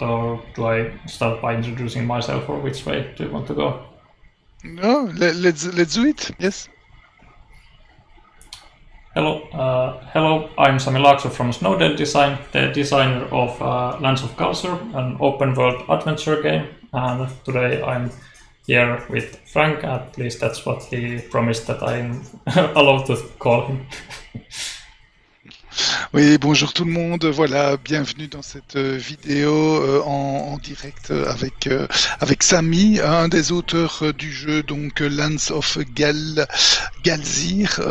Or do I start by introducing myself, or which way do you want to go? No, let's do it. Yes. Hello, I'm Sami Laakso from Snowden Design, the designer of Lands of Culture, an open-world adventure game. And today I'm here with Frank. At least that's what he promised that I'm allowed to call him. Oui, bonjour tout le monde. Voilà, bienvenue dans cette vidéo en direct avec Sami, un des auteurs du jeu, donc Lands of Galzir.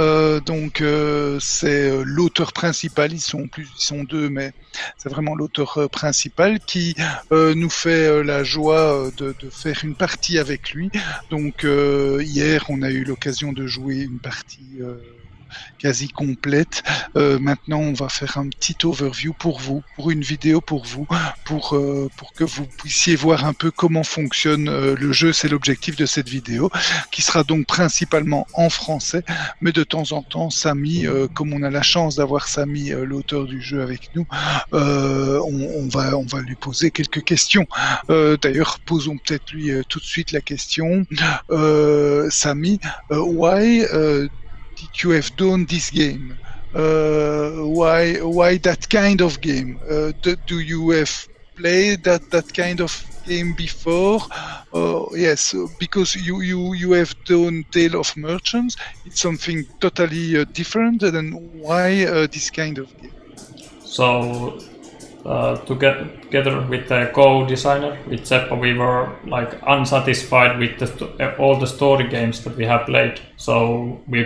C'est l'auteur principal. Ils sont deux, mais c'est vraiment l'auteur principal qui nous fait la joie de faire une partie avec lui. Donc hier, on a eu l'occasion de jouer une partie quasi complète. Maintenant, on va faire un petit overview pour vous, pour une vidéo pour vous, pour que vous puissiez voir un peu comment fonctionne le jeu. C'est l'objectif de cette vidéo, qui sera donc principalement en français, mais de temps en temps, Sami, comme on a la chance d'avoir Sami, l'auteur du jeu, avec nous, on va lui poser quelques questions. D'ailleurs, posons peut-être lui tout de suite la question. Sami, why did you have done this game? Why that kind of game? Do you have played that kind of game before? Yes, because you have done Tale of Merchants. It's something totally different. Than why this kind of game? So, together with the co-designer, with Seppo, we were like unsatisfied with all the story games that we have played. So we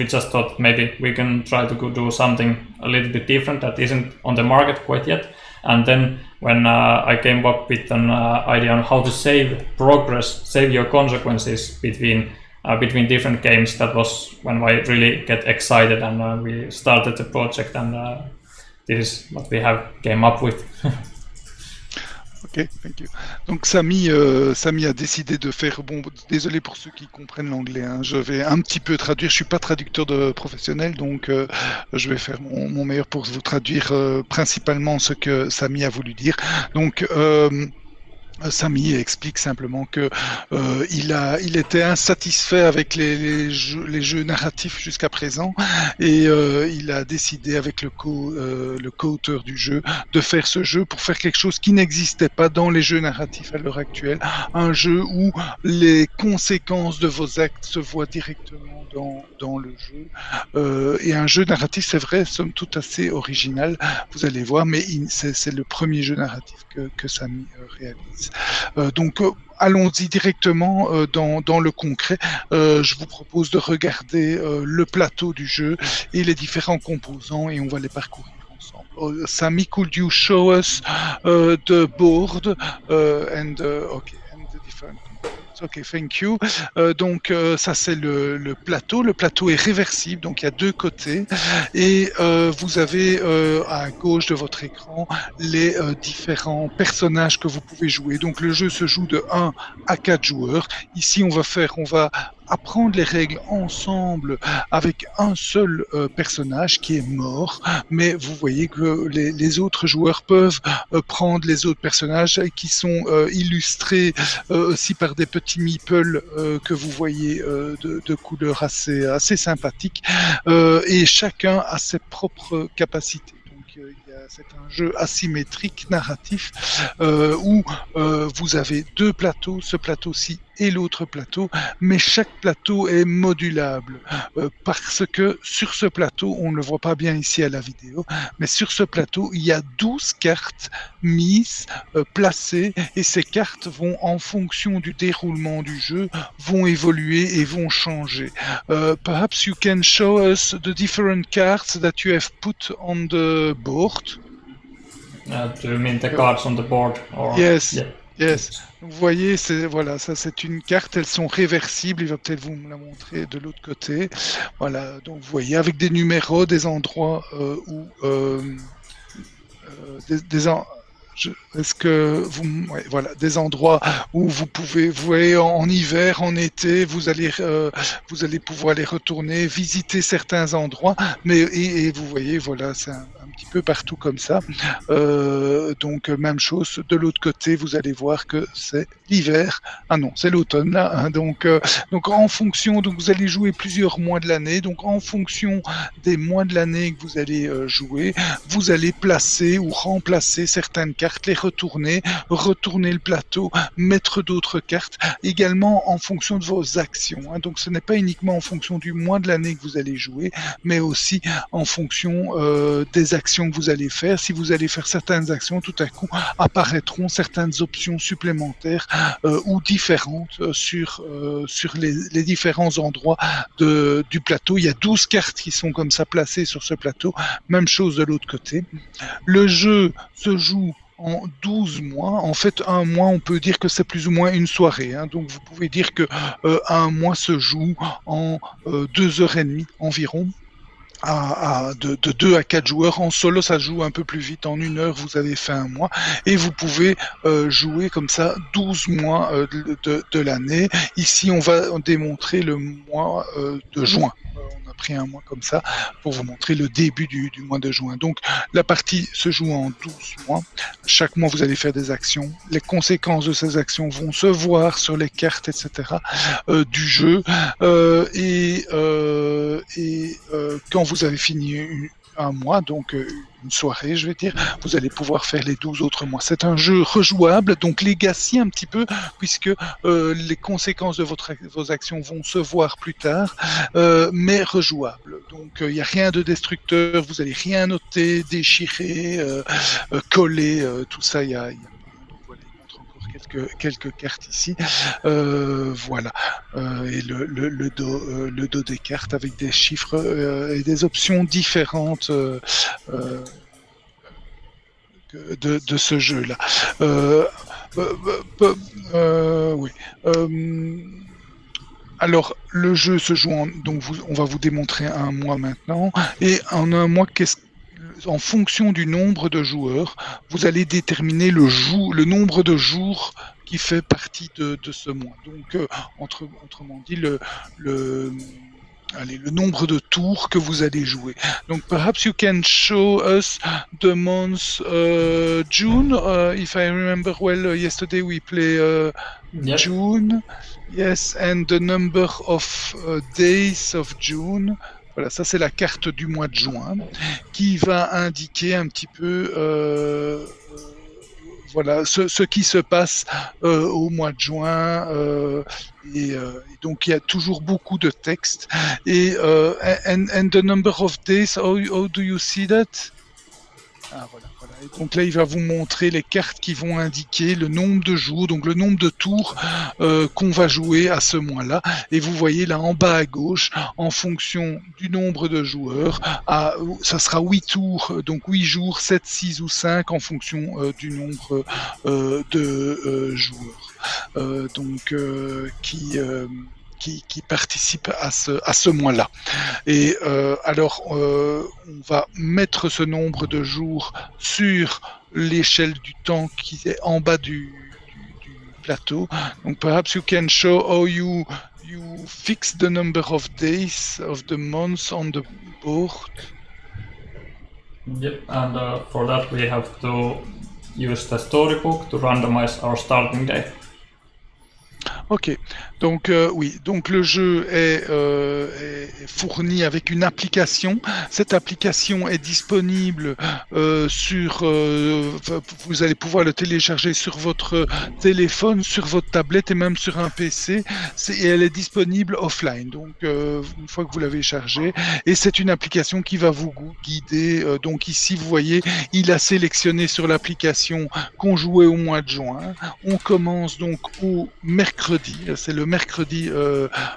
just thought maybe we can try to do something a little bit different that isn't on the market quite yet. And then when I came up with an idea on how to save progress, save your consequences between different games, that was when I really get excited, and we started the project, and this is what we have came up with. Ok, thank you. Donc Sami a décidé de faire, bon, désolé pour ceux qui comprennent l'anglais, hein, je vais un petit peu traduire, je suis pas traducteur professionnel, donc je vais faire mon meilleur pour vous traduire principalement ce que Sami a voulu dire. Donc Sami explique simplement que il était insatisfait avec les jeux narratifs jusqu'à présent, et il a décidé avec le co-auteur du jeu de faire ce jeu pour faire quelque chose qui n'existait pas dans les jeux narratifs à l'heure actuelle, un jeu où les conséquences de vos actes se voient directement dans le jeu, et un jeu narratif, c'est vrai, somme toute assez original, vous allez voir, mais c'est le premier jeu narratif que Sami réalise. Donc allons-y directement dans le concret. Je vous propose de regarder le plateau du jeu et les différents composants, et on va les parcourir ensemble. Sami, could you show us the board and the different components? Ok, thank you. Donc ça c'est le plateau. Le plateau est réversible, donc il y a deux côtés, et vous avez à gauche de votre écran les différents personnages que vous pouvez jouer. Donc le jeu se joue de 1 à 4 joueurs. Ici on va apprendre les règles ensemble avec un seul personnage qui est mort, mais vous voyez que les autres joueurs peuvent prendre les autres personnages qui sont illustrés aussi par des petits meeples que vous voyez de couleurs assez sympathiques, et chacun a ses propres capacités. C'est un jeu asymétrique narratif où vous avez deux plateaux, ce plateau-ci et l'autre plateau, mais chaque plateau est modulable parce que sur ce plateau, on ne le voit pas bien ici à la vidéo, mais sur ce plateau, il y a 12 cartes mises, placées, et ces cartes vont, en fonction du déroulement du jeu, vont évoluer et vont changer. Perhaps you can show us the different cards that you have put on the board. Do you mean the cards on the board? Or... Yes. Yeah. Yes. Vous voyez, voilà, ça c'est une carte, elles sont réversibles, il va peut-être vous me la montrer de l'autre côté. Voilà, donc vous voyez avec des numéros, des endroits où Est-ce que ouais, voilà, des endroits où vous voyez, en hiver, en été, vous allez pouvoir les retourner, visiter certains endroits, mais et vous voyez, voilà, c'est un petit peu partout comme ça. Donc même chose de l'autre côté, vous allez voir que c'est l'hiver. Ah non, c'est l'automne là. Hein, donc en fonction, donc vous allez jouer plusieurs mois de l'année. Donc en fonction des mois de l'année que vous allez jouer, vous allez placer ou remplacer certaines cartes, les retourner le plateau, mettre d'autres cartes, également en fonction de vos actions. Hein. Donc ce n'est pas uniquement en fonction du mois de l'année que vous allez jouer, mais aussi en fonction des actions que vous allez faire. Si vous allez faire certaines actions, tout à coup apparaîtront certaines options supplémentaires ou différentes sur les différents endroits du plateau. Il y a 12 cartes qui sont comme ça placées sur ce plateau. Même chose de l'autre côté. Le jeu se joue en 12 mois. En fait, un mois, on peut dire que c'est plus ou moins une soirée. Hein. Donc, vous pouvez dire que un mois se joue en 2h30 environ. De 2 à 4 joueurs. En solo, ça joue un peu plus vite. En 1 heure, vous avez fait un mois. Et vous pouvez jouer comme ça 12 mois de l'année. Ici, on va démontrer le mois de juin. On a pris un mois comme ça pour vous montrer le début du mois de juin. Donc, la partie se joue en 12 mois. Chaque mois, vous allez faire des actions. Les conséquences de ces actions vont se voir sur les cartes, etc. Du jeu. Quand vous avez fini un mois, donc une soirée, je vais dire, vous allez pouvoir faire les 12 autres mois. C'est un jeu rejouable, donc legacy un petit peu, puisque les conséquences de vos actions vont se voir plus tard, mais rejouable. Donc il n'y a rien de destructeur, vous n'allez rien noter, déchirer, coller, tout ça, il y a quelques cartes ici, voilà, et le dos des cartes avec des chiffres et des options différentes de ce jeu-là. Oui. Alors, le jeu se joue donc on va vous démontrer un mois maintenant, et en un mois, en fonction du nombre de joueurs, vous allez déterminer le nombre de jours qui fait partie de ce mois. Donc, autrement dit, le nombre de tours que vous allez jouer. Donc, perhaps you can show us the month June. If I remember well, yesterday we play June. Yes, and the number of days of June. Voilà, ça c'est la carte du mois de juin qui va indiquer un petit peu voilà, ce qui se passe au mois de juin. Et donc il y a toujours beaucoup de textes. Et and the number of days, how do you see that? Ah, voilà. Et donc là, il va vous montrer les cartes qui vont indiquer le nombre de jours, donc le nombre de tours qu'on va jouer à ce mois-là. Et vous voyez là en bas à gauche, en fonction du nombre de joueurs, ça sera 8 tours, donc 8 jours, 7, 6 ou 5 en fonction du nombre de joueurs. Qui participent à ce mois-là. Et alors, on va mettre ce nombre de jours sur l'échelle du temps qui est en bas du plateau. Donc, perhaps you can show how you fix the number of days of the months on the board. Yep, and for that we have to use the storybook to randomize our starting day. Ok, donc oui, donc le jeu est fourni avec une application. Cette application est disponible sur. Vous allez pouvoir le télécharger sur votre téléphone, sur votre tablette et même sur un PC. Et elle est disponible offline. Donc une fois que vous l'avez chargée, et c'est une application qui va vous guider. Donc ici, vous voyez, il a sélectionné sur l'application qu'on jouait au mois de juin. On commence donc au mercredi. C'est le mercredi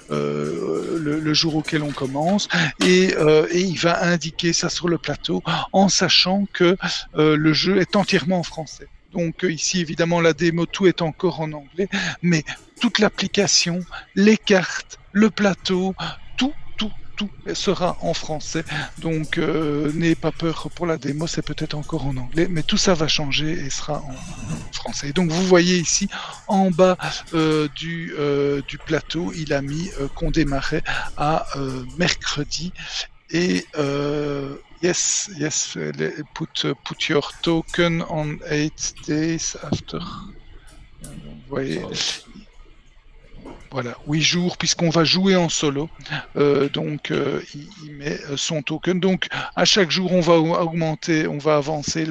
le jour auquel on commence et il va indiquer ça sur le plateau en sachant que le jeu est entièrement en français. Donc ici évidemment la démo, tout est encore en anglais, mais toute l'application, les cartes, le plateau, tout sera en français. Donc n'ayez pas peur pour la démo, c'est peut-être encore en anglais, mais tout ça va changer et sera en français. Donc vous voyez ici en bas du plateau, il a mis qu'on démarrait à mercredi et yes, put your token on 8 days after. Vous voyez. Voilà, 8 jours, puisqu'on va jouer en solo. Donc, il met son token. Donc, à chaque jour, on va augmenter, on va avancer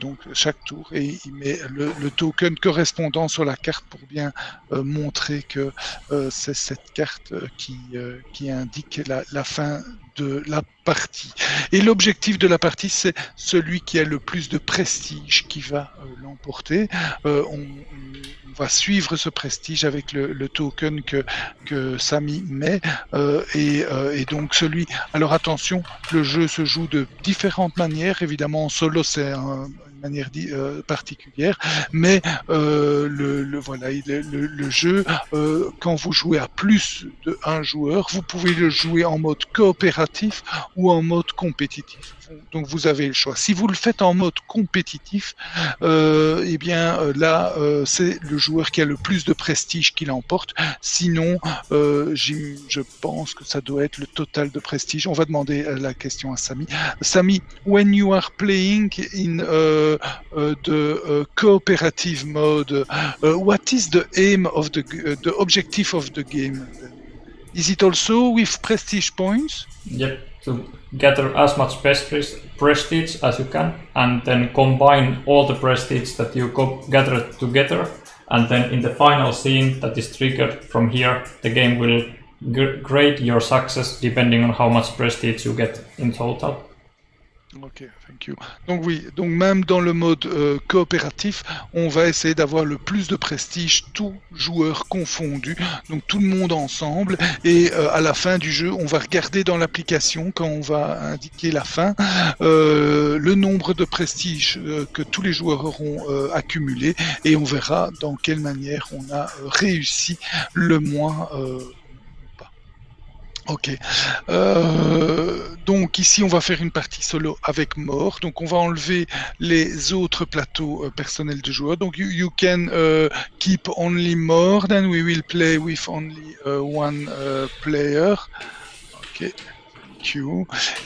donc chaque tour et il met le token correspondant sur la carte pour bien montrer que c'est cette carte qui indique la fin de la partie. Et l'objectif de la partie, c'est celui qui a le plus de prestige qui va l'emporter. On va suivre ce prestige avec le token que Samy met et donc celui. Alors attention, le jeu se joue de différentes manières. Évidemment, en solo, c'est une manière particulière, mais voilà, le jeu, quand vous jouez à plus d'un joueur, vous pouvez le jouer en mode coopératif ou en mode compétitif. Donc vous avez le choix. Si vous le faites en mode compétitif, eh bien là, c'est le joueur qui a le plus de prestige qui l'emporte. Sinon, je pense que ça doit être le total de prestige. On va demander la question à Samy. Samy, when you are playing in the cooperative mode, what is the aim of the objective of the game? Is it also with prestige points? Yep, to gather as much prestige as you can, and then combine all the prestige that you gathered together, and then in the final scene that is triggered from here, the game will grade your success depending on how much prestige you get in total. Ok, thank you. Donc oui, donc même dans le mode coopératif, on va essayer d'avoir le plus de prestige, tous joueurs confondus, donc tout le monde ensemble. Et à la fin du jeu, on va regarder dans l'application, quand on va indiquer la fin, le nombre de prestige que tous les joueurs auront accumulé, et on verra dans quelle manière on a réussi le moins. Ok. Donc ici, on va faire une partie solo avec mort. Donc on va enlever les autres plateaux personnels de joueurs. Donc you can keep only more. Then we will play with only one player. Ok.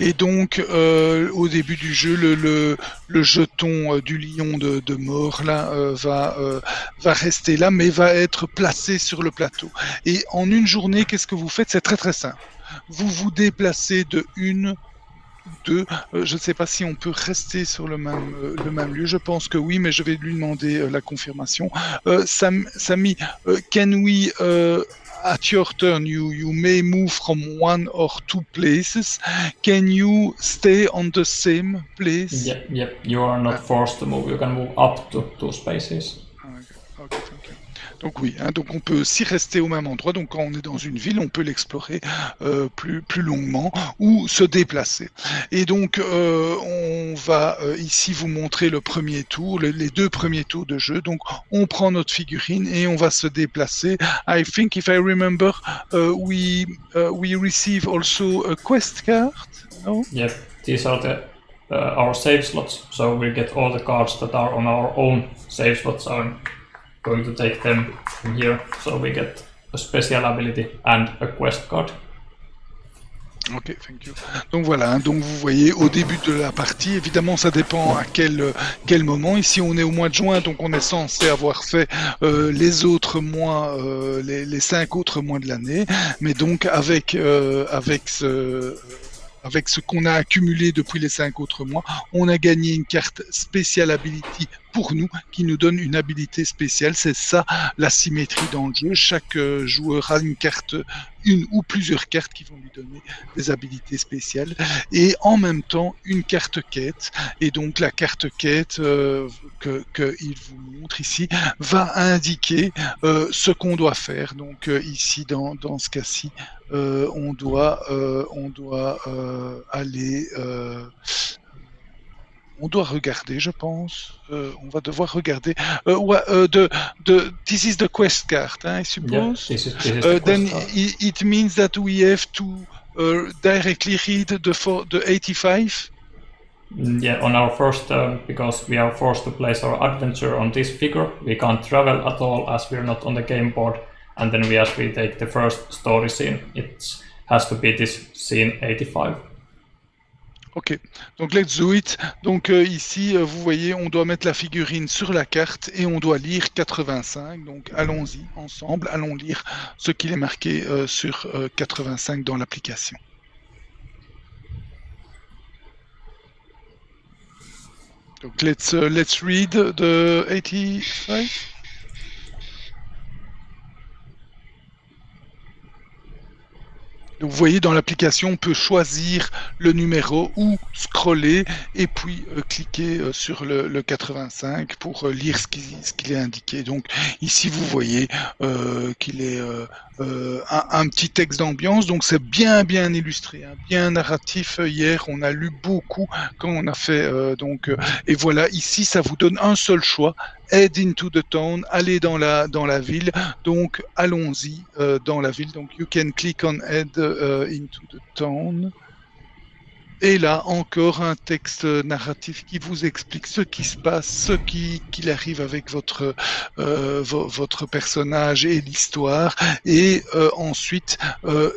Et donc au début du jeu, le jeton du lion de mort là va rester là, mais va être placé sur le plateau. Et en une journée, qu'est-ce que vous faites? C'est très très simple. Vous vous déplacez de une, deux. Je ne sais pas si on peut rester sur le même lieu. Je pense que oui, mais je vais lui demander la confirmation. Samy, can we at your turn, you may move from one or two places. Can you stay on the same place? Yep. You are not forced to move. You can move up to 2 spaces. Okay, thank you. Donc oui, hein, donc on peut aussi rester au même endroit. Donc quand on est dans une ville, on peut l'explorer plus longuement ou se déplacer. Et donc on va ici vous montrer le premier tour, les 2 premiers tours de jeu. Donc on prend notre figurine et on va se déplacer. I think if I remember, we receive also a quest card. No? Yep, these are our save slots. So we get all the cards that are on our own save slots. I'm going to take them from here, so we get a special ability and a quest card. Ok, thank you. Donc voilà, hein, donc vous voyez au début de la partie, évidemment ça dépend à quel moment. Ici on est au mois de juin, donc on est censé avoir fait les autres mois, les 5 autres mois de l'année. Mais donc avec ce qu'on a accumulé depuis les 5 autres mois, on a gagné une carte Special Ability pour nous, qui nous donne une habilité spéciale. C'est ça la symétrie dans le jeu. Chaque joueur a une carte, une ou plusieurs cartes qui vont lui donner des habilités spéciales. Et en même temps, une carte quête. Et donc la carte quête qu'il vous montre ici va indiquer ce qu'on doit faire. Donc ici, dans ce cas-ci, on doit aller... on doit regarder, je pense. On va devoir regarder. This is the quest card, I suppose. Yeah, this is the then quest card. it means that we have directly read the 85? Yeah, on our first turn, because we are forced to place our adventure on this figure, we can't travel at all as we're not on the game board. And then as we take the first story scene, it has to be this scene 85. Ok, donc let's do it. Donc ici, vous voyez, on doit mettre la figurine sur la carte et on doit lire 85. Donc allons-y ensemble, allons lire ce qu'il est marqué sur 85 dans l'application. Donc let's read the 85. Donc, vous voyez, dans l'application, on peut choisir le numéro ou scroller et puis cliquer sur le 85 pour lire ce qu'il est indiqué. Donc ici, vous voyez qu'il est un petit texte d'ambiance, donc c'est bien illustré, hein, bien narratif. Hier, on a lu beaucoup quand on a fait et voilà, ici, ça vous donne un seul choix. Head into the town, aller dans la ville. Donc allons-y dans la ville. Donc you can click on head into the town. Et là, encore un texte narratif qui vous explique ce qui se passe, ce qu'il arrive avec votre personnage et l'histoire. Et ensuite,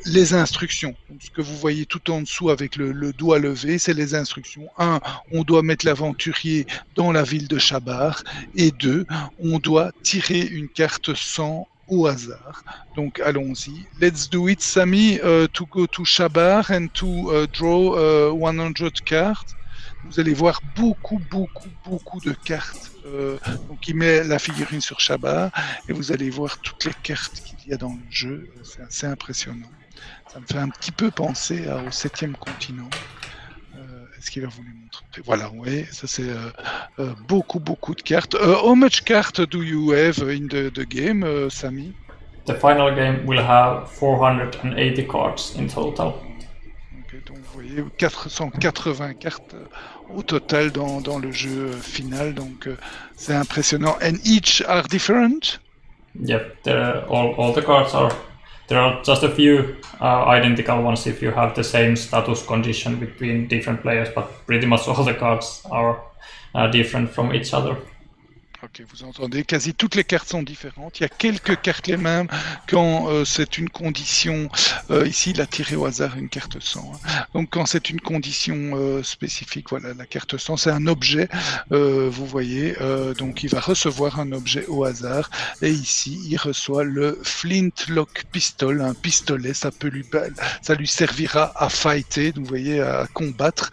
les instructions. Donc, ce que vous voyez tout en dessous avec le doigt levé, c'est les instructions. 1, on doit mettre l'aventurier dans la ville de Shabar. Et 2, on doit tirer une carte 100 au hasard. Donc allons-y. Let's do it, Sami, to go to Shabar and to draw 100 cards. Vous allez voir beaucoup de cartes. Donc il met la figurine sur Shabar et vous allez voir toutes les cartes qu'il y a dans le jeu. C'est assez impressionnant. Ça me fait un petit peu penser au 7e continent. Est-ce qu'il va vous les montrer? Voilà, oui, ça c'est beaucoup de cartes. How much cards do you have in the game, Sami? The final game will have 480 cards in total. Okay, donc vous voyez 480 cartes au total dans le jeu final, donc c'est impressionnant. And each are different? Yep, all the cards are. There are just a few identical ones if you have the same status condition between different players, but pretty much all the cards are different from each other. Ok, vous entendez, quasi toutes les cartes sont différentes. Il y a quelques cartes les mêmes quand c'est une condition. Ici, il a tiré au hasard une carte 100. Hein. Donc, quand c'est une condition spécifique, voilà, la carte 100, c'est un objet. Vous voyez, donc il va recevoir un objet au hasard. Et ici, il reçoit le Flintlock Pistol, un pistolet. Ça lui servira à fighter, vous voyez, à combattre.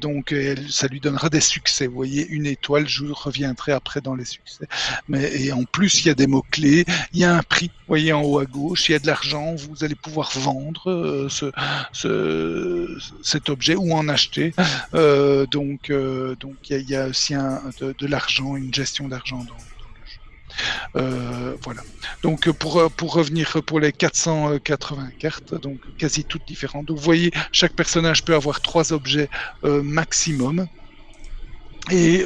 Donc, ça lui donnera des succès. Vous voyez, une étoile. Je reviendrai après dans les succès. Et en plus, il y a des mots-clés, il y a un prix, vous voyez en haut à gauche, il y a de l'argent, vous allez pouvoir vendre cet objet ou en acheter. Donc il y a aussi de l'argent, une gestion d'argent dans le jeu. Voilà. Donc pour revenir pour les 480 cartes, donc quasi toutes différentes. Donc vous voyez, chaque personnage peut avoir 3 objets maximum. Et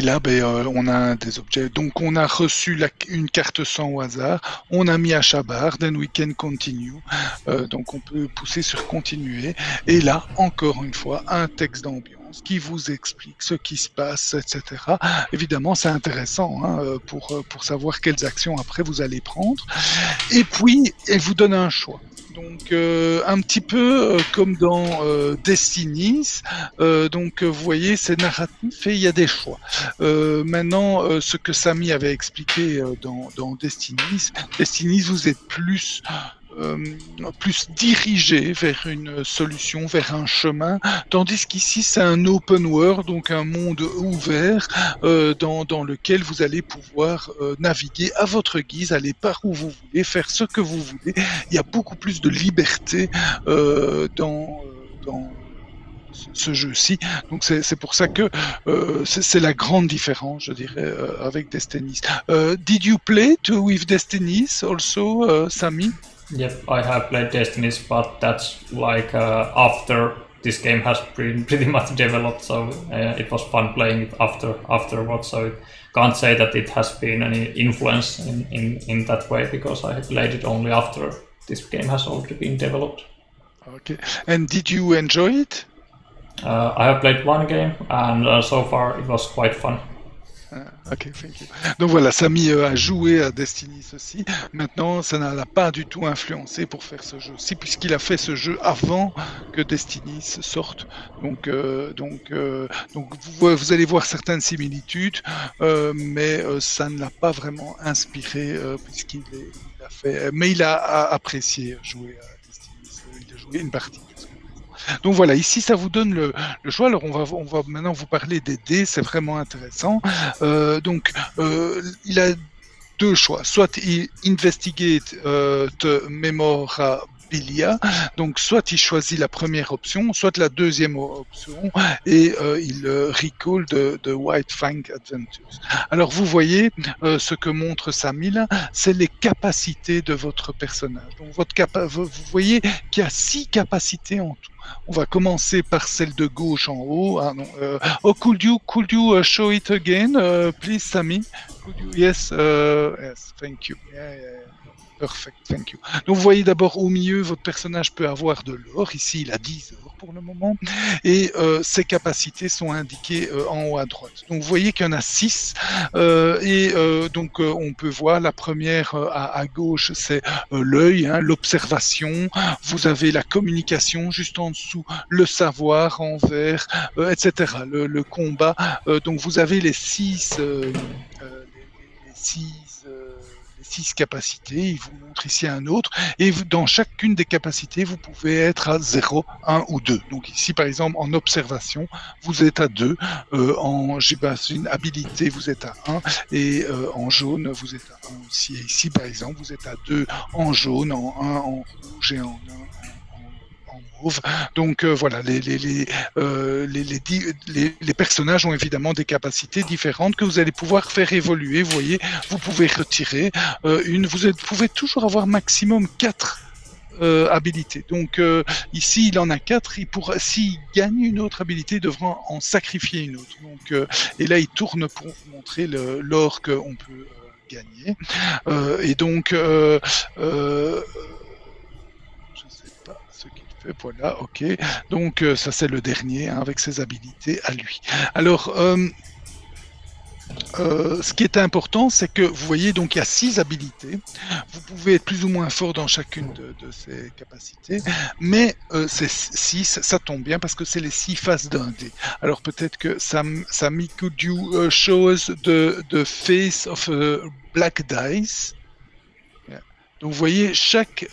là, on a des objets. Donc, on a reçu une carte 100 au hasard. On a mis à Shabar. Then we can continue. Donc, on peut pousser sur continuer. Et là, encore une fois, un texte d'ambiance qui vous explique ce qui se passe, etc. Évidemment, c'est intéressant hein, pour savoir quelles actions après vous allez prendre. Et puis, elle vous donne un choix. Donc un petit peu comme dans Destinies, donc vous voyez c'est narratif et il y a des choix. Maintenant ce que Sami avait expliqué dans Destinies, vous êtes plus dirigé vers une solution, vers un chemin, tandis qu'ici c'est un open world, donc un monde ouvert dans lequel vous allez pouvoir naviguer à votre guise, aller par où vous voulez, faire ce que vous voulez. Il y a beaucoup plus de liberté dans ce jeu-ci. Donc c'est pour ça que c'est la grande différence, je dirais, avec Destinies. Did you play with Destinies also, Sami? Yep, I have played Destinies, but that's like after this game has pretty much developed, so it was fun playing it afterwards. So I can't say that it has been any influence in that way, because I played it only after this game has already been developed. Okay. And did you enjoy it? I have played one game, and so far it was quite fun. Ok, thank you. Donc voilà, Samy a joué à Destiny ceci. Maintenant, ça n'a pas du tout influencé pour faire ce jeu. Si, puisqu'il a fait ce jeu avant que Destiny sorte. Donc vous allez voir certaines similitudes, mais ça ne l'a pas vraiment inspiré puisqu'il a fait. Mais il a apprécié jouer à Destiny. Il a joué une partie. Donc voilà, ici ça vous donne le choix. Alors on va maintenant vous parler des dés, c'est vraiment intéressant. Il a deux choix, soit il investigate the memorabilia, donc soit il choisit la première option, soit la deuxième option, et il recall de White Fang Adventures. Alors vous voyez ce que montre Samy là, c'est les capacités de votre personnage. Donc vous voyez qu'il y a 6 capacités en tout. On va commencer par celle de gauche en haut. Ah non. Could you show it again, please, Samy? Yes, thank you. Yeah. Perfect, thank you. Donc vous voyez d'abord au milieu, votre personnage peut avoir de l'or. Ici, il a 10 or pour le moment. Et ses capacités sont indiquées en haut à droite. Donc vous voyez qu'il y en a 6. Donc on peut voir la première à gauche, c'est l'œil, hein, l'observation. Vous avez la communication juste en dessous, le savoir en vert, etc. Le combat. Donc vous avez les 6 capacités, il vous montre ici un autre, et dans chacune des capacités, vous pouvez être à 0, 1 ou 2. Donc ici, par exemple, en observation, vous êtes à 2, en une habilité, vous êtes à 1, et en jaune, vous êtes à 1 aussi. Et ici, par exemple, vous êtes à 2 en jaune, en 1 en rouge et en 1 en mauve. Donc voilà, les personnages ont évidemment des capacités différentes que vous allez pouvoir faire évoluer. Vous voyez, vous pouvez retirer vous pouvez toujours avoir maximum 4 habilités. Donc ici, il en a 4. S'il gagne une autre habilité, il devra en sacrifier une autre. Donc, et là, il tourne pour vous montrer l'or qu'on peut gagner. Et donc, voilà, ok. Donc ça c'est le dernier hein, avec ses habilités à lui. Alors ce qui est important, c'est que vous voyez donc il y a 6 habilités. Vous pouvez être plus ou moins fort dans chacune de ces capacités, mais ces 6, ça tombe bien parce que c'est les 6 faces d'un dé. Alors peut-être que Samy, could you show us the face of a black dice? Donc vous voyez, chaque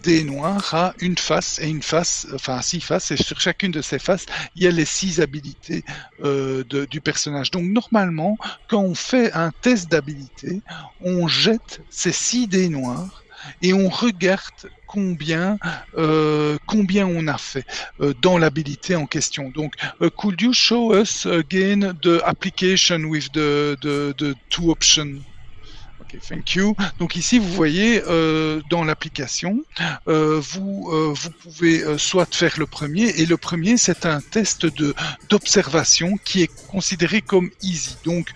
dé noir a une face et une face, enfin 6 faces, et sur chacune de ces faces, il y a les 6 habilités du personnage. Donc normalement, quand on fait un test d'habilité, on jette ces 6 dés noirs et on regarde combien on a fait dans l'habilité en question. Donc, could you show us again the application with the 2 options? Okay, thank you. Donc ici, vous voyez, dans l'application, vous pouvez soit faire le premier, et le premier, c'est un test d'observation qui est considéré comme easy. Donc,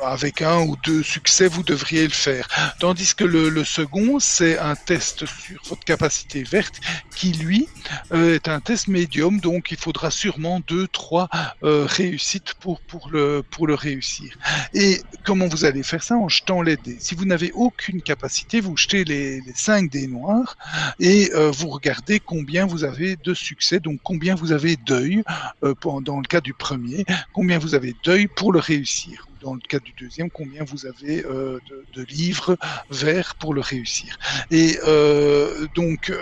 avec 1 ou 2 succès, vous devriez le faire. Tandis que le second, c'est un test sur votre capacité verte qui, lui, est un test médium. Donc, il faudra sûrement 2, 3 réussites pour le réussir. Et comment vous allez faire ça? En jetant les dés. Si vous n'avez aucune capacité, vous jetez les 5 dés noirs et vous regardez combien vous avez de succès, donc combien vous avez d'œil dans le cas du premier, combien vous avez d'œil pour le réussir. Dans le cas du deuxième, combien vous avez de livres verts pour le réussir. Et donc,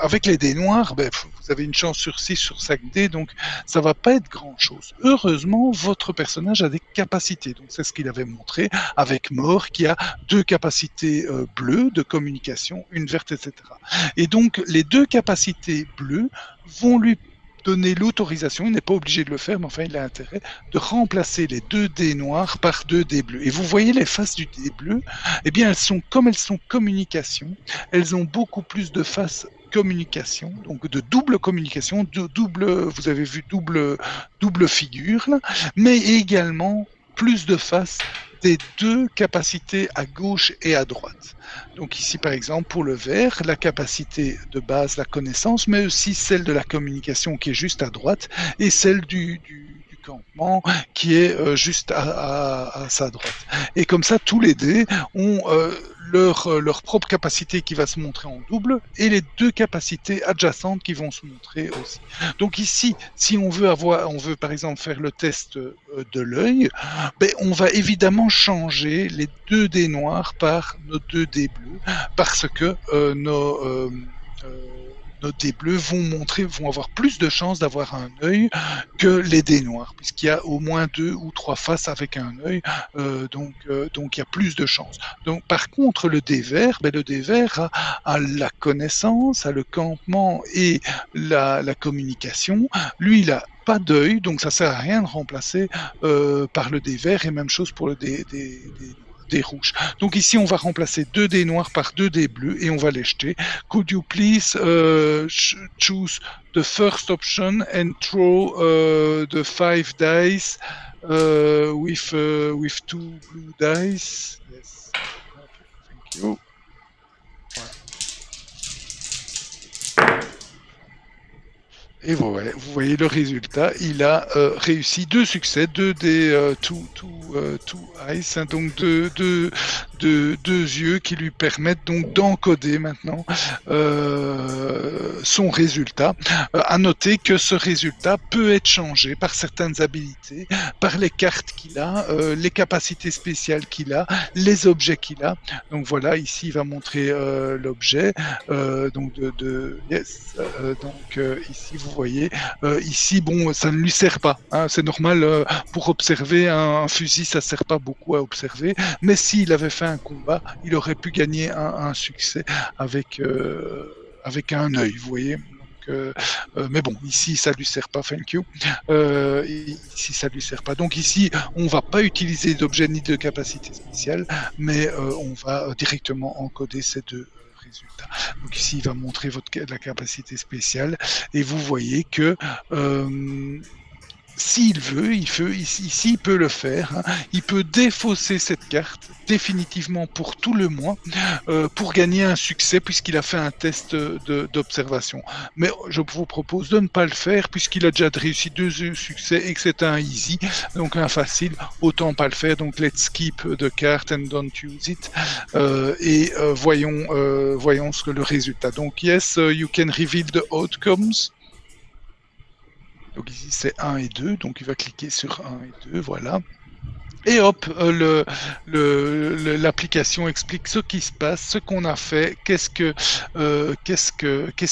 avec les dés noirs, vous avez une chance sur 6 sur 5 dés, donc ça va pas être grand-chose. Heureusement, votre personnage a des capacités. Donc, c'est ce qu'il avait montré avec Mort, qui a 2 capacités bleues de communication, une verte, etc. Et donc, les 2 capacités bleues vont lui donner l'autorisation, il n'est pas obligé de le faire, mais enfin il a intérêt de remplacer les 2 dés noirs par 2 dés bleus. Et vous voyez les faces du dé bleu, eh bien elles sont communication, elles ont beaucoup plus de faces communication, donc de double communication, vous avez vu double figure, là, mais également plus de faces des deux capacités à gauche et à droite. Donc ici, par exemple, pour le vert, la capacité de base, la connaissance, mais aussi celle de la communication qui est juste à droite, et celle du campement qui est juste à sa droite. Et comme ça, tous les dés ont leur propre capacité qui va se montrer en double et les deux capacités adjacentes qui vont se montrer aussi. Donc ici, si on veut par exemple faire le test de l'œil, ben, on va évidemment changer les deux dés noirs par nos deux dés bleus parce que nos dés bleus vont avoir plus de chances d'avoir un œil que les dés noirs, puisqu'il y a au moins 2 ou 3 faces avec un œil, donc il y a plus de chances. Donc, par contre, le dé vert, le dé vert a la connaissance, a le campement et la communication. Lui, il a pas d'œil, donc ça sert à rien de remplacer par le dé vert, et même chose pour le dé rouges. Donc ici, on va remplacer 2 dés noirs par 2 dés bleus et on va les jeter. Could you please choose the first option and throw the 5 dice with 2 blue dice? Yes. Okay, thank you. Voilà. Et vous voyez le résultat, il a réussi 2 succès, 2 des two eyes, hein, donc deux yeux qui lui permettent donc d'encoder maintenant son résultat. À noter que ce résultat peut être changé par certaines habilités, par les cartes qu'il a, les capacités spéciales qu'il a, les objets qu'il a. Donc voilà, ici il va montrer l'objet, donc ici vous voyez, ici bon, ça ne lui sert pas, hein, c'est normal, pour observer un fusil, ça sert pas beaucoup à observer, mais s'il avait fait un combat, il aurait pu gagner un succès avec un œil, vous voyez. Mais bon, ici ça lui sert pas, thank you. Ici ça lui sert pas. Donc ici, on va pas utiliser d'objets ni de capacité spéciale, mais on va directement encoder ces deux résultats. Donc ici, il va montrer la capacité spéciale, et vous voyez que s'il veut, ici, il peut le faire. Hein. Il peut défausser cette carte définitivement pour tout le mois pour gagner un succès puisqu'il a fait un test d'observation. Mais je vous propose de ne pas le faire puisqu'il a déjà réussi 2 succès et que c'est un easy, donc un facile. Autant pas le faire. Donc let's keep the card and don't use it. Voyons ce que le résultat. Donc yes, you can reveal the outcomes. Donc ici c'est 1 et 2, donc il va cliquer sur 1 et 2, voilà. Et hop, l'application explique ce qui se passe, ce qu'on a fait, qu'est-ce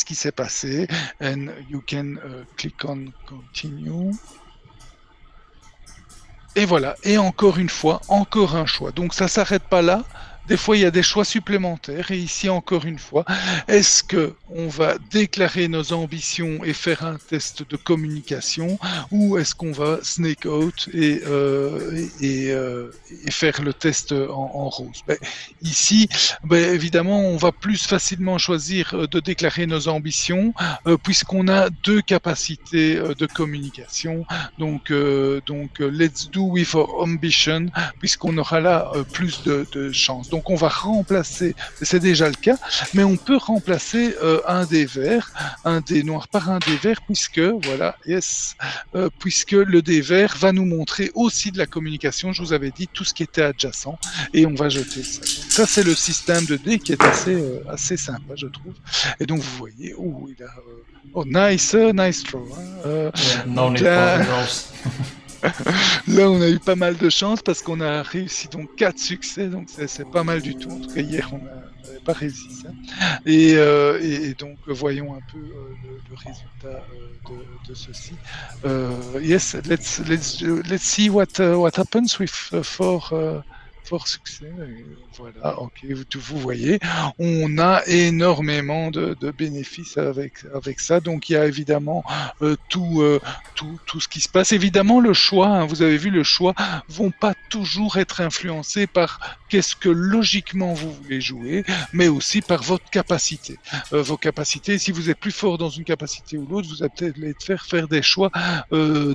qui s'est passé. And you can click on continue. Et voilà, et encore une fois, encore un choix. Donc ça s'arrête pas là. Des fois, il y a des choix supplémentaires. Et ici, encore une fois, est-ce qu'on va déclarer nos ambitions et faire un test de communication, ou est-ce qu'on va snake out et faire le test en rose? Ici, évidemment, on va plus facilement choisir de déclarer nos ambitions puisqu'on a 2 capacités de communication. Donc, let's do with our ambition, puisqu'on aura là plus de chances. Donc on va remplacer, c'est déjà le cas, mais on peut remplacer un dé vert, un dé noir par un dé vert, puisque voilà, yes, puisque le dé vert va nous montrer aussi de la communication. Je vous avais dit tout ce qui était adjacent, et on va jeter ça. Donc ça c'est le système de dés qui est assez sympa, je trouve. Et donc vous voyez, il a nice throw. Hein. No need for rolls. Là, on a eu pas mal de chance parce qu'on a réussi donc 4 succès, donc c'est pas mal du tout. En tout cas, hier, on n'avait pas réussi ça. Et donc, voyons un peu le résultat de ceci. Yes, let's see what happens with 4 succès. Voilà, ok, vous voyez, on a énormément de bénéfices avec ça. Donc il y a évidemment tout ce qui se passe. Évidemment, le choix, hein, vous avez vu, le choix vont pas toujours être influencés par qu'est-ce que logiquement vous voulez jouer, mais aussi par votre capacité. Vos capacités, si vous êtes plus fort dans une capacité ou l'autre, vous allez peut-être faire des choix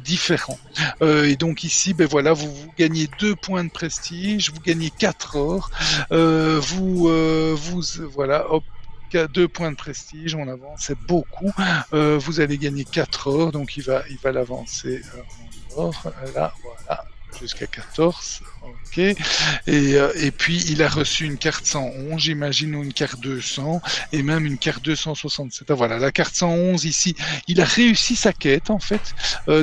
différents. Et donc ici, ben voilà, vous gagnez 2 points de prestige, vous gagnez 4 or, voilà, hop, 2 points de prestige, on avance, c'est beaucoup. Vous allez gagner 4 or, donc il va l'avancer en or, là, voilà, jusqu'à 14. Ok. Et puis il a reçu une carte 111, j'imagine, ou une carte 200, et même une carte 267. Ah, voilà, la carte 111 ici, il a réussi sa quête en fait.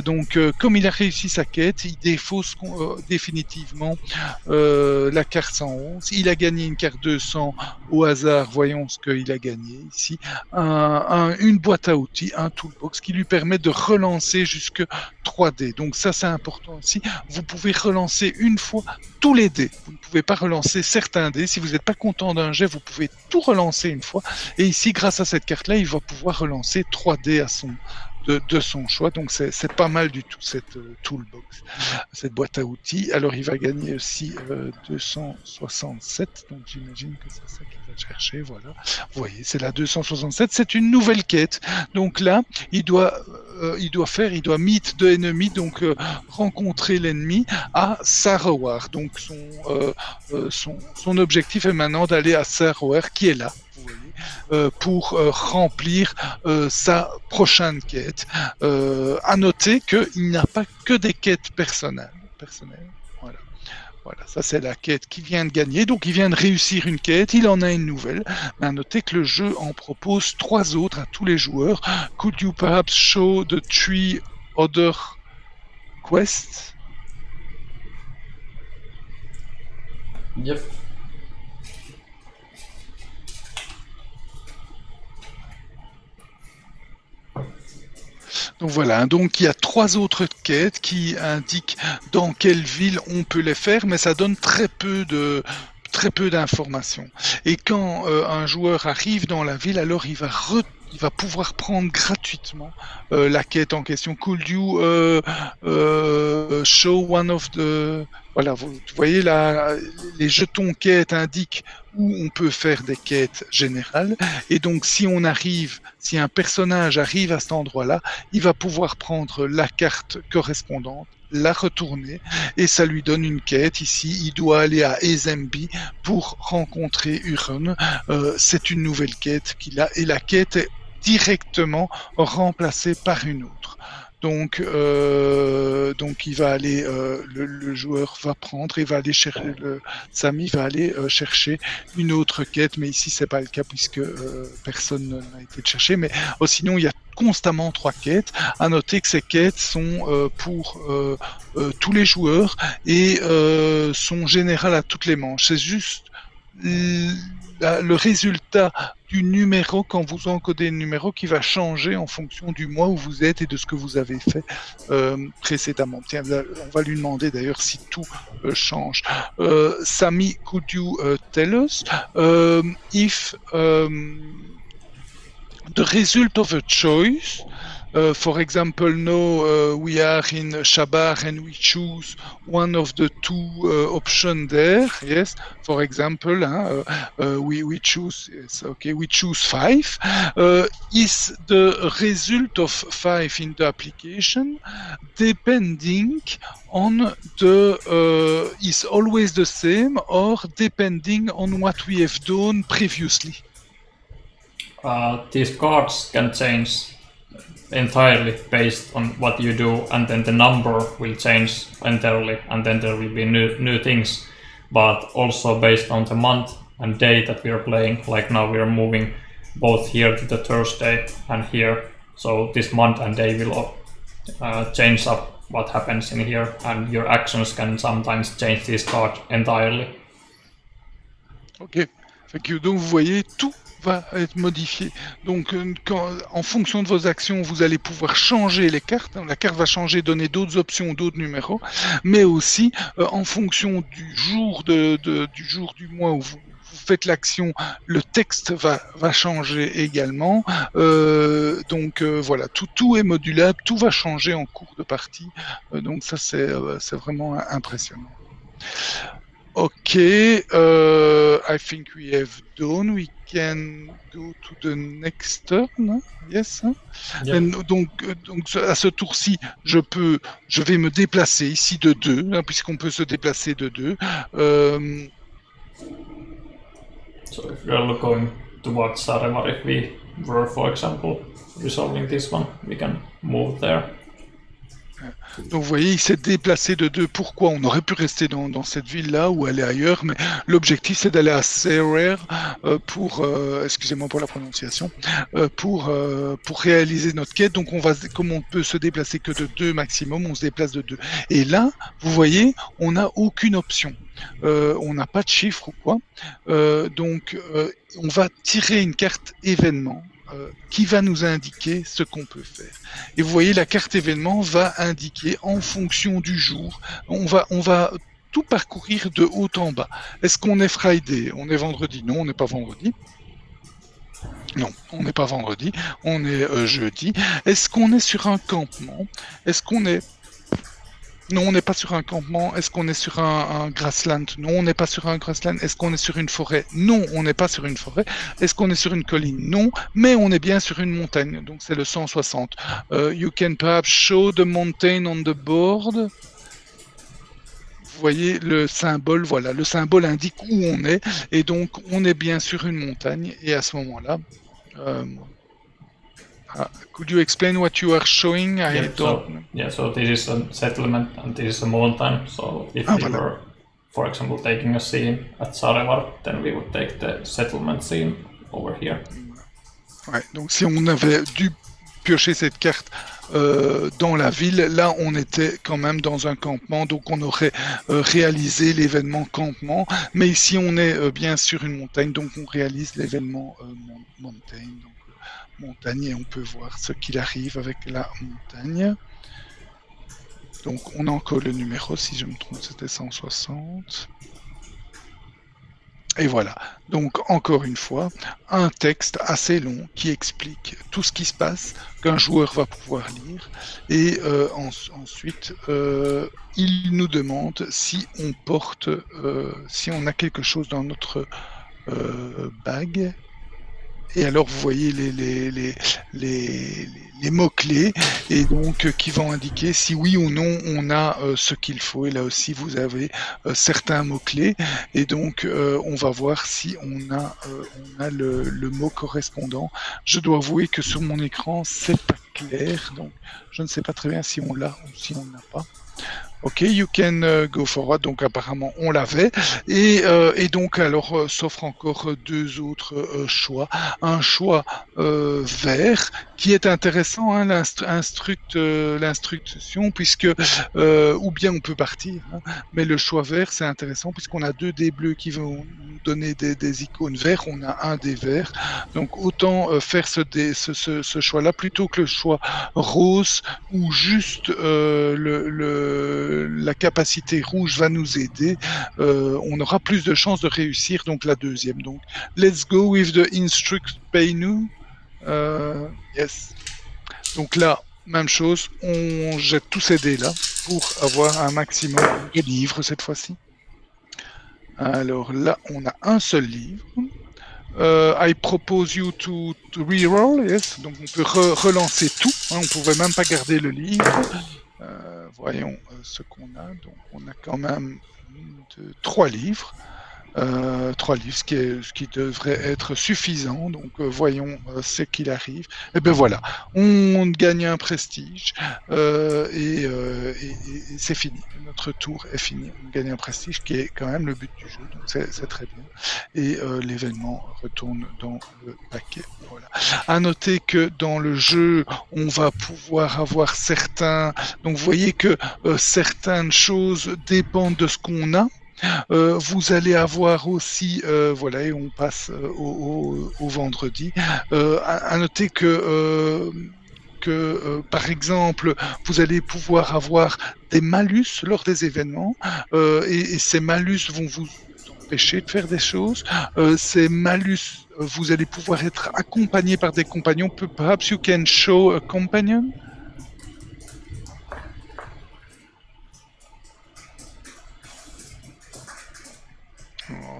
Donc comme il a réussi sa quête, il défausse définitivement la carte 111. Il a gagné une carte 200 au hasard, voyons ce qu'il a gagné ici. Une boîte à outils, un toolbox qui lui permet de relancer jusque 3D. Donc ça c'est important aussi. Vous pouvez relancer une fois tous les dés. Vous ne pouvez pas relancer certains dés. Si vous n'êtes pas content d'un jet, vous pouvez tout relancer une fois. Et ici, grâce à cette carte-là, il va pouvoir relancer 3 dés de son choix. Donc c'est pas mal du tout cette toolbox, cette boîte à outils. Alors il va gagner aussi 267. Donc j'imagine que c'est ça qu'il va chercher. Voilà. Vous voyez, c'est la 267. C'est une nouvelle quête. Donc là, il doit meet the enemy, donc rencontrer l'ennemi à Sarrower. Donc son objectif est maintenant d'aller à Sarrower, qui est là, vous voyez, pour remplir sa prochaine quête. À noter qu'il n'a pas que des quêtes personnelles. Voilà. Voilà, ça c'est la quête qu'il vient de gagner. Donc il vient de réussir une quête, il en a une nouvelle. Mais à noter que le jeu en propose 3 autres à tous les joueurs. Could you perhaps show the 3 other quests? Yep. Donc voilà, donc il y a 3 autres quêtes qui indiquent dans quelle ville on peut les faire, mais ça donne très peu d'informations. Et quand un joueur arrive dans la ville, alors il va pouvoir prendre gratuitement la quête en question. Could you show one of the... Voilà, vous voyez là, les jetons quêtes indiquent où on peut faire des quêtes générales. Et donc, si un personnage arrive à cet endroit-là, il va pouvoir prendre la carte correspondante, la retourner, et ça lui donne une quête. Ici, il doit aller à Ezemby pour rencontrer Huron. C'est une nouvelle quête qu'il a, et la quête est directement remplacée par une autre. Donc il va aller, le joueur va prendre et va aller chercher, Samy va aller chercher une autre quête, mais ici c'est pas le cas puisque personne n'a été cherché. Mais sinon il y a constamment 3 quêtes. À noter que ces quêtes sont pour tous les joueurs et sont générales à toutes les manches. C'est juste le résultat du numéro, quand vous encodez le numéro, qui va changer en fonction du mois où vous êtes et de ce que vous avez fait précédemment. Tiens, on va lui demander d'ailleurs si tout change. Samy, could you tell us if the result of a choice, for example, now we are in Shabar and we choose one of the 2 options there. Yes, for example, we choose. Yes, okay, we choose 5. Is the result of 5 in the application depending on the is always the same or depending on what we have done previously? These cards can change entirely based on what you do, and then the number will change entirely, and then there will be new things, but also based on the month and day that we are playing. Like now we are moving both here to the Thursday and here, so this month and day will change up what happens in here, and your actions can sometimes change this card entirely. Ok, donc vous voyez, tout va être modifié. Donc en fonction de vos actions, vous allez pouvoir changer les cartes. La carte va changer, donner d'autres options, d'autres numéros, mais aussi en fonction du jour du mois où vous faites l'action, le texte va changer également. Voilà, tout est modulable, tout va changer en cours de partie. Donc ça c'est vraiment impressionnant. Okay, I think we have done. We can go to the next turn. Yes. Yep. Donc, à ce tour-ci, je vais me déplacer ici de 2, puisqu'on peut se déplacer de 2. So if we are going towards Saaremaa, if we were, for example, resolving this one, we can move there. Donc vous voyez, il s'est déplacé de 2. Pourquoi? On aurait pu rester dans cette ville-là ou aller ailleurs, mais l'objectif c'est d'aller à Serer pour, excusez-moi pour la prononciation, pour réaliser notre quête. Donc comme on peut se déplacer que de 2 maximum, on se déplace de 2. Et là, vous voyez, on n'a aucune option. On n'a pas de chiffre ou quoi. Donc on va tirer une carte événement qui va nous indiquer ce qu'on peut faire. Et vous voyez, la carte événement va indiquer en fonction du jour. On va tout parcourir de haut en bas. Est-ce qu'on est Friday? On est vendredi? Non, on n'est pas vendredi. Non, on n'est pas vendredi. On est jeudi. Est-ce qu'on est sur un campement? Est-ce qu'on est... Non, on n'est pas sur un campement. Est-ce qu'on est sur un grassland? Non, on n'est pas sur un grassland. Est-ce qu'on est sur une forêt? Non, on n'est pas sur une forêt. Est-ce qu'on est sur une colline? Non, mais on est bien sur une montagne. Donc c'est le 160. You can perhaps show the mountain on the board. Vous voyez le symbole, voilà, le symbole indique où on est. Et donc on est bien sur une montagne. Et à ce moment-là... could you explain what you are showing? So this is a settlement and this is a mountain. So if we were, for example, taking a scene at Saaremaa, then we would take the settlement scene over here. Ouais, donc si on avait dû piocher cette carte dans la ville, là on était quand même dans un campement, donc on aurait réalisé l'événement campement, mais ici on est bien sur une montagne, donc on réalise l'événement montagne. Donc, montagne et on peut voir ce qu'il arrive avec la montagne. Donc on a encore le numéro, si je me trompe c'était 160. Et voilà, donc encore une fois, un texte assez long qui explique tout ce qui se passe, qu'un joueur va pouvoir lire, et ensuite il nous demande si on porte, si on a quelque chose dans notre bague. Et alors vous voyez les mots-clés et donc qui vont indiquer si oui ou non on a ce qu'il faut. Et là aussi vous avez certains mots-clés et donc on va voir si on a le mot correspondant. Je dois avouer que sur mon écran c'est pas clair, donc je ne sais pas très bien si on l'a ou si on n'a pas. Ok, you can go forward. Donc apparemment on l'avait et donc alors s'offre encore deux autres choix. Un choix vert qui est intéressant, hein, l'instruction puisque ou bien on peut partir, hein, mais le choix vert c'est intéressant puisqu'on a deux dés bleus qui vont nous donner des icônes verts. On a un dé vert, donc autant faire ce choix-là plutôt que le choix rose où juste la capacité rouge va nous aider, on aura plus de chances de réussir donc la deuxième. Donc let's go with the instruct pay nous. Yes. Donc là, même chose, on jette tous ces dés là pour avoir un maximum de livres cette fois-ci. Alors là, on a un seul livre. I propose you to reroll, yes. Donc on peut relancer tout, hein, on pouvait même pas garder le livre. Voyons ce qu'on a. Donc on a quand même 3 livres. 3 livres, ce qui devrait être suffisant. Donc voyons ce qu'il arrive. Et ben voilà, on gagne un prestige et c'est fini. Notre tour est fini. On gagne un prestige qui est quand même le but du jeu. Donc c'est très bien. Et l'événement retourne dans le paquet. Voilà. À noter que dans le jeu, on va pouvoir avoir certains. Donc vous voyez que certaines choses dépendent de ce qu'on a. Vous allez avoir aussi, voilà, et on passe au vendredi, à noter que par exemple, vous allez pouvoir avoir des malus lors des événements, et ces malus vont vous empêcher de faire des choses. Ces malus, vous allez pouvoir être accompagné par des compagnons. Perhaps you can show a companion.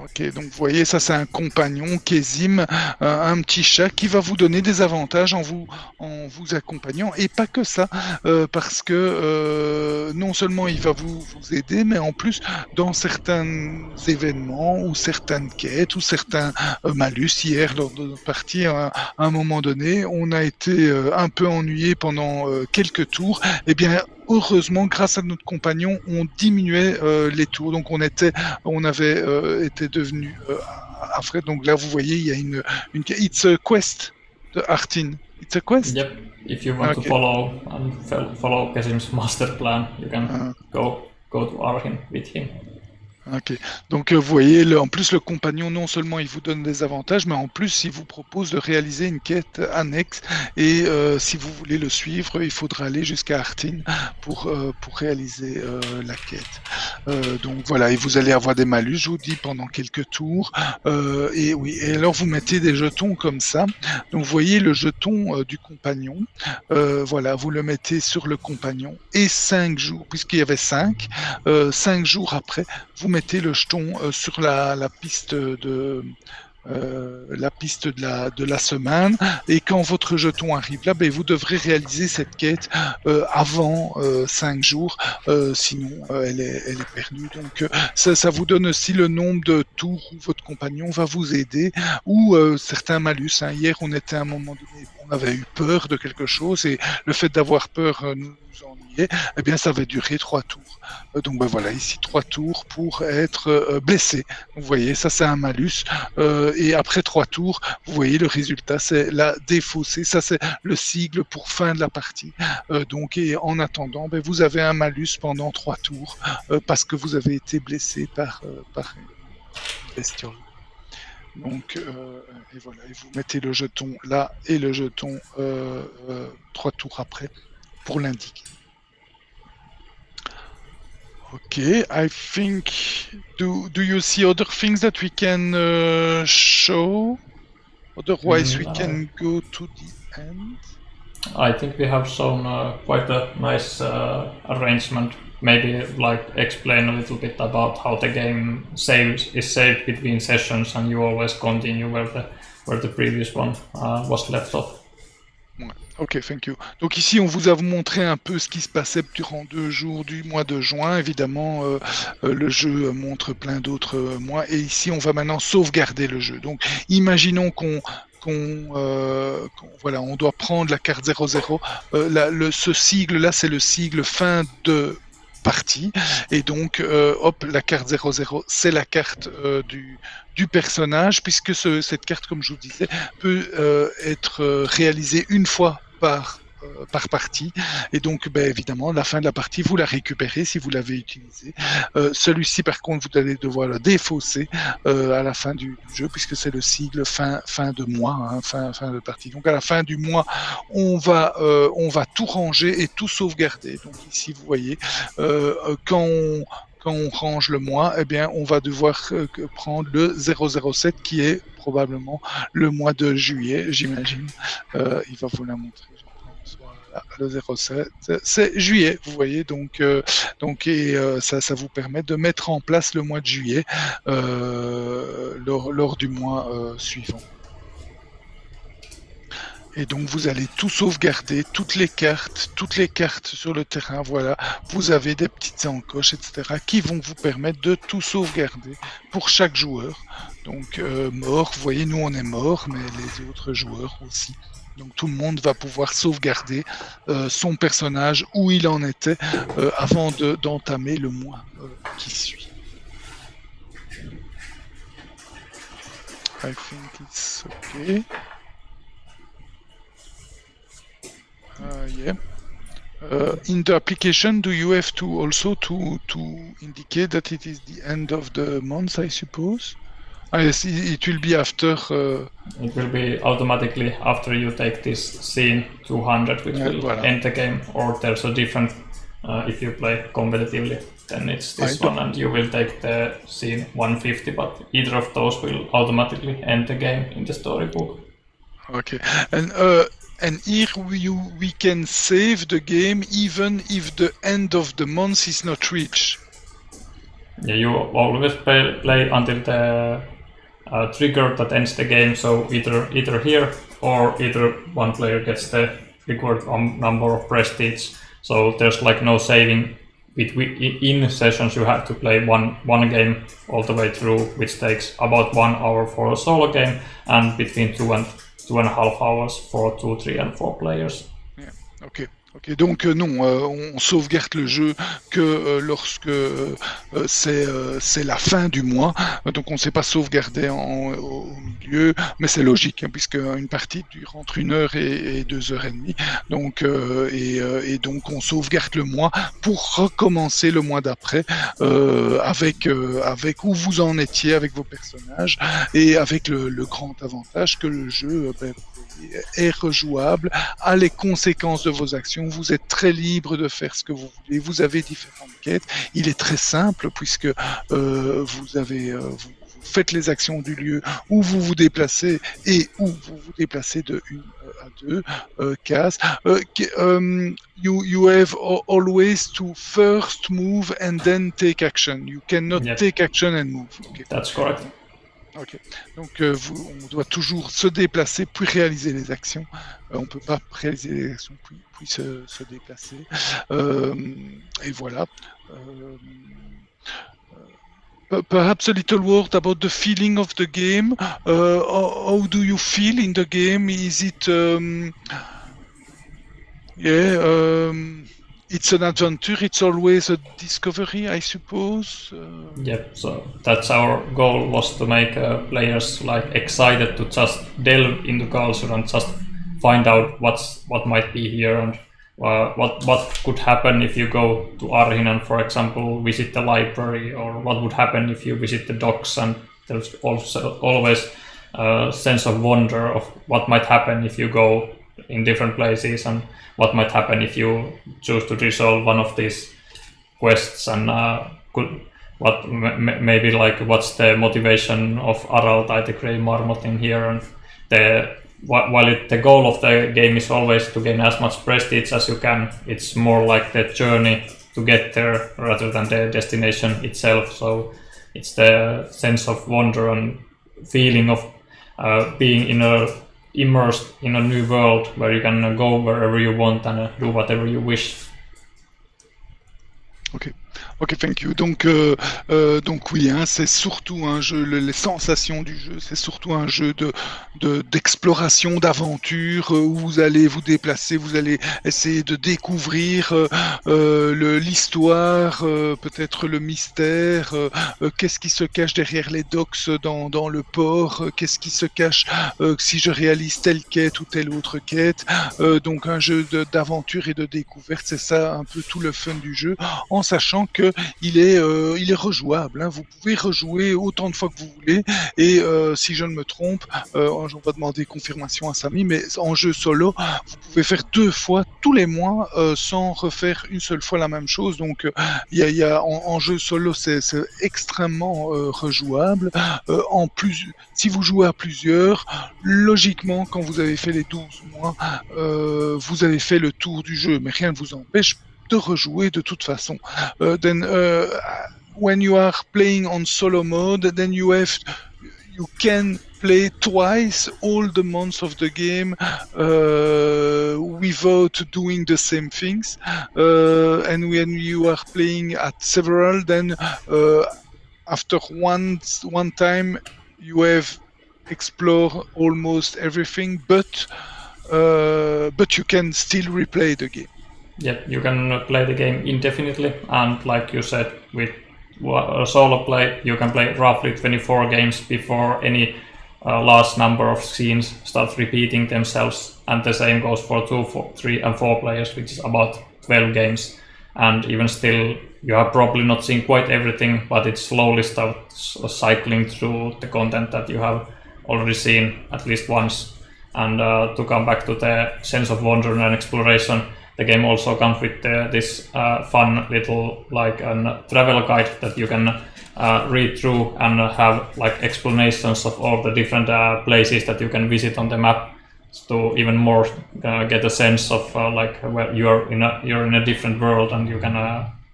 Ok, donc vous voyez, ça c'est un compagnon, Kezim, un petit chat qui va vous donner des avantages en vous accompagnant, et pas que ça, parce que non seulement il va vous aider, mais en plus, dans certains événements, ou certaines quêtes, ou certains malus, hier, lors de notre partie, à un moment donné, on a été un peu ennuyé pendant quelques tours, et bien, heureusement, grâce à notre compagnon, on diminuait les tours, donc on avait été devenu Alfred. Donc là, vous voyez, il y a une It's a quest de Artin. It's a quest. Yep. If you want to follow Kesim's master plan, you can go to Arhin with him. Ok, donc vous voyez, en plus le compagnon, non seulement il vous donne des avantages, mais en plus il vous propose de réaliser une quête annexe, et si vous voulez le suivre, il faudra aller jusqu'à Artin pour réaliser la quête. Donc voilà, et vous allez avoir des malus, je vous dis, pendant quelques tours, et oui, et alors vous mettez des jetons comme ça, donc vous voyez le jeton du compagnon, voilà, vous le mettez sur le compagnon, et 5 jours, puisqu'il y avait 5 jours après, vous mettez le jeton sur la piste de la semaine, et quand votre jeton arrive là, ben, vous devrez réaliser cette quête avant 5 jours, sinon elle est perdue. Donc ça vous donne aussi le nombre de tours où votre compagnon va vous aider, ou certains malus. Hein. Hier, on était à un moment donné, on avait eu peur de quelque chose, et le fait d'avoir peur nous ennuyait, eh bien ça va durer 3 tours. Donc ben voilà, ici 3 tours pour être blessé. Vous voyez, ça c'est un malus. Et après 3 tours, vous voyez le résultat, c'est la défaussée. Ça c'est le sigle pour fin de la partie. Donc et en attendant, ben, vous avez un malus pendant 3 tours parce que vous avez été blessé par une bestiole. Donc et voilà, et vous mettez le jeton là et le jeton 3 tours après pour l'indiquer. Okay, I think. Do you see other things that we can show? Otherwise, we can go to the end. I think we have shown quite a nice arrangement. Maybe like explain a little bit about how the game is saved between sessions, and you always continue where the previous one was left off. Ok, thank you. Donc ici, on vous a montré un peu ce qui se passait durant 2 jours du mois de juin. Évidemment, le jeu montre plein d'autres mois. Et ici, on va maintenant sauvegarder le jeu. Donc, imaginons voilà, on doit prendre la carte 00. Ce sigle-là, c'est le sigle fin de partie, et donc hop, la carte 00, c'est la carte du personnage, puisque cette carte, comme je vous disais, peut être réalisée une fois par partie, et donc ben, évidemment à la fin de la partie vous la récupérez si vous l'avez utilisé. Celui-ci par contre vous allez devoir le défausser à la fin du jeu, puisque c'est le sigle fin de mois, hein, fin de partie. Donc à la fin du mois on va tout ranger et tout sauvegarder. Donc ici vous voyez quand on range le mois, eh bien, on va devoir prendre le 007 qui est probablement le mois de juillet, j'imagine. Il va vous la montrer. Voilà, le 07, c'est juillet, vous voyez, donc ça vous permet de mettre en place le mois de juillet lors du mois suivant. Et donc vous allez tout sauvegarder, toutes les cartes sur le terrain, voilà, vous avez des petites encoches, etc., qui vont vous permettre de tout sauvegarder pour chaque joueur. Donc mort, vous voyez, nous on est mort, mais les autres joueurs aussi. Donc tout le monde va pouvoir sauvegarder son personnage, où il en était, avant d'entamer le mois qui suit. I think it's okay. Yeah. In the application, do you have to also to indicate that it is the end of the month, I suppose? Yes, it will be after. It will be automatically after you take this scene 200, which will end the game, or there's a different. If you play competitively, then it's this one, and you will take the scene 150. But either of those will automatically end the game in the storybook. Okay, and here we can save the game even if the end of the month is not reached. Yeah, you always play until the trigger that ends the game. So either here or either one player gets the required number of prestige. So there's like no saving. In sessions you have to play one game all the way through, which takes about 1 hour for a solo game and between 2.5 hours for 2, 3 and 4 players. Yeah. Okay. Ok, donc non, on sauvegarde le jeu que lorsque c'est la fin du mois, donc on ne sait pas sauvegarder au milieu, mais c'est logique, hein, puisque une partie dure entre 1 heure et 2 heures et demie, donc, et donc on sauvegarde le mois pour recommencer le mois d'après avec où vous en étiez avec vos personnages, et avec le grand avantage que le jeu est rejouable, a les conséquences de vos actions, vous êtes très libre de faire ce que vous voulez, vous avez différentes quêtes, il est très simple puisque vous faites les actions du lieu où vous vous déplacez et où vous vous déplacez de 1 à 2 cases. You have always to first move and then take action. You cannot take action and move. Okay. That's correct. Ok, donc on doit toujours se déplacer puis réaliser les actions. On ne peut pas réaliser les actions puis se déplacer. Et voilà. Perhaps a little word about the feeling of the game. How do you feel in the game? Is it it's an adventure, it's always a discovery, I suppose. Yep, so that's our goal, was to make players like excited to just delve into culture and just find out what might be here and what could happen if you go to Arhin and, for example, visit the library, or what would happen if you visit the docks. And there's also always a sense of wonder of what might happen if you go in different places, and what might happen if you choose to resolve one of these quests, and maybe like what's the motivation of Araltai, the Grey Marmot, in here. And the goal of the game is always to gain as much prestige as you can, it's more like the journey to get there rather than the destination itself. So it's the sense of wonder and feeling of being immersed in a new world where you can go wherever you want and do whatever you wish. Ok, thank you. Donc oui, hein, c'est surtout un jeu, les sensations du jeu, c'est surtout un jeu d'exploration, d'aventure, où vous allez vous déplacer, vous allez essayer de découvrir l'histoire, peut-être le mystère, qu'est-ce qui se cache derrière les docks dans le port, qu'est-ce qui se cache si je réalise telle quête ou telle autre quête. Donc un jeu d'aventure et de découverte, c'est ça un peu tout le fun du jeu, en sachant que il est rejouable, hein. Vous pouvez rejouer autant de fois que vous voulez, et si je ne me trompe, on va demander confirmation à Samy, mais en jeu solo, vous pouvez faire 2 fois tous les mois sans refaire une seule fois la même chose. Donc en jeu solo, c'est extrêmement rejouable. En plus, si vous jouez à plusieurs, logiquement, quand vous avez fait les 12 mois, vous avez fait le tour du jeu, mais rien ne vous empêche de rejouer de toute façon. When you are playing on solo mode, then you can play twice all the months of the game without doing the same things. And when you are playing at several, then after one time you have explored almost everything, but you can still replay the game. Yep, you can play the game indefinitely, and like you said, with solo play, you can play roughly 24 games before any large number of scenes start repeating themselves, and the same goes for 2, 4, 3 and 4 players, which is about 12 games. And even still, you have probably not seen quite everything, but it slowly starts cycling through the content that you have already seen at least once. And to come back to the sense of wonder and exploration, the game also comes with this fun little travel guide that you can read through and have like explanations of all the different places that you can visit on the map, to even more get a sense of like where you're in a different world, and you can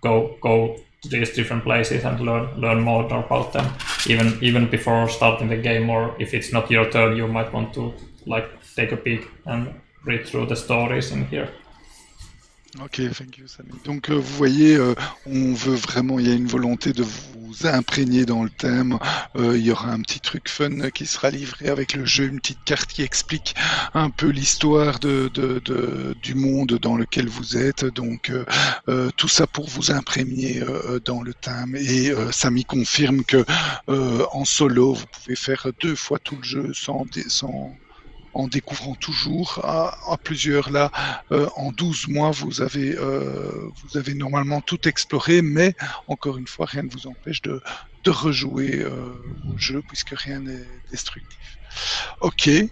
go these different places and learn more about them, even before starting the game, or if it's not your turn, you might want to like take a peek and read through the stories in here. Ok, thank you, Samy. Donc, vous voyez, on veut vraiment, il y a une volonté de vous imprégner dans le thème. Il y aura un petit truc fun qui sera livré avec le jeu, une petite carte qui explique un peu l'histoire du monde dans lequel vous êtes. Donc, tout ça pour vous imprégner dans le thème. Et Samy confirme que en solo, vous pouvez faire 2 fois tout le jeu en découvrant toujours à plusieurs. Là, en 12 mois, vous avez normalement tout exploré, mais encore une fois, rien ne vous empêche de rejouer au jeu, puisque rien n'est destructif. Ok. I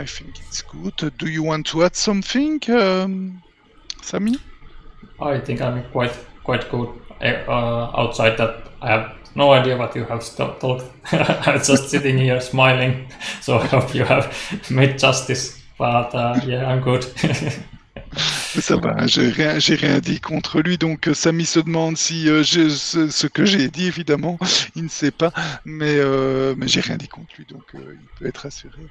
think it's good. Do you want to add something, Samy? I think I'm quite good. Outside that, I have no idea what you have talked. I'm just sitting here smiling, so I hope you have made justice. But yeah, I'm good. Ça va, j'ai rien dit contre lui, donc Samy se demande si ce que j'ai dit, évidemment, il ne sait pas, mais j'ai rien dit contre lui, donc il peut être rassuré.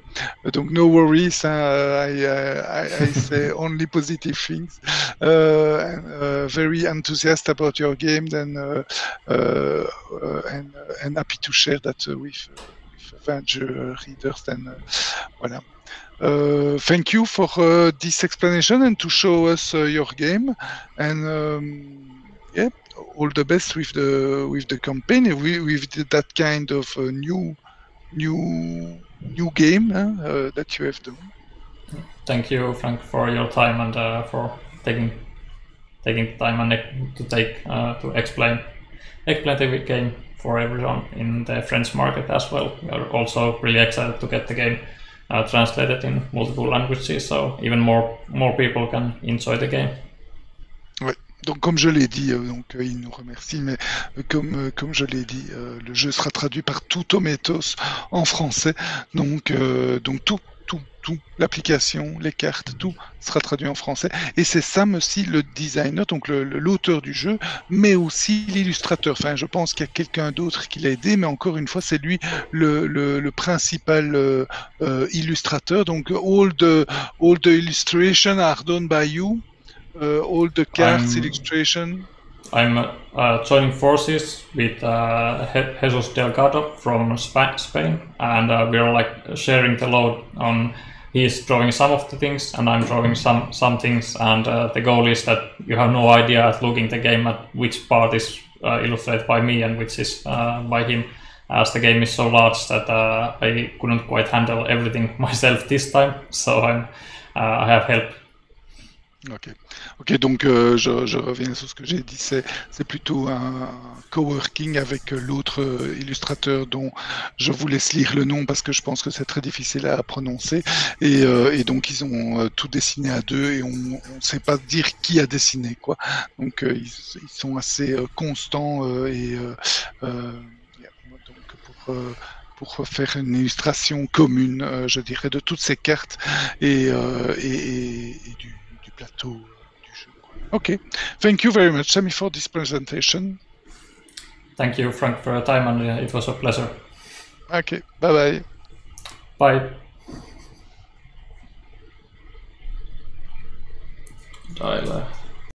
Donc no worries, I say only positive things. Very enthusiastic about your game, and happy to share that with Avenger readers, and voilà. Thank you for this explanation and to show us your game, and yeah, all the best with the campaign, with that kind of new game that you have done. Thank you, Frank, for your time and for taking time and to explain the game for everyone in the French market as well. We are also really excited to get the game translated in multiple languages, so even more people can enjoy the game. Ouais. Donc comme je l'ai dit, il nous remercie, mais comme je l'ai dit, le jeu sera traduit par Tomatoes en français, donc tout, l'application, les cartes, tout sera traduit en français. Et c'est Sam aussi le designer, donc l'auteur du jeu, mais aussi l'illustrateur. Enfin, je pense qu'il y a quelqu'un d'autre qui l'a aidé, mais encore une fois, c'est lui le principal illustrateur. Donc all the illustrations are done by you. All the cards illustration. I'm joining forces with Jesus Delgado from Spain, and we're like sharing the load on. He's drawing some of the things, and I'm drawing some things, and the goal is that you have no idea at looking the game at which part is illustrated by me and which is by him, as the game is so large that I couldn't quite handle everything myself this time, so I have help. Ok, donc je reviens sur ce que j'ai dit, c'est plutôt un coworking avec l'autre illustrateur dont je vous laisse lire le nom parce que je pense que c'est très difficile à prononcer, et donc ils ont tout dessiné à deux et on ne sait pas dire qui a dessiné quoi, donc ils sont assez constants donc pour faire une illustration commune, je dirais, de toutes ces cartes et du plateau du jeu. Okay, thank you very much, Samy, for this presentation. Thank you, Frank, for your time, and it was a pleasure. Okay, bye-bye. Bye. Dial.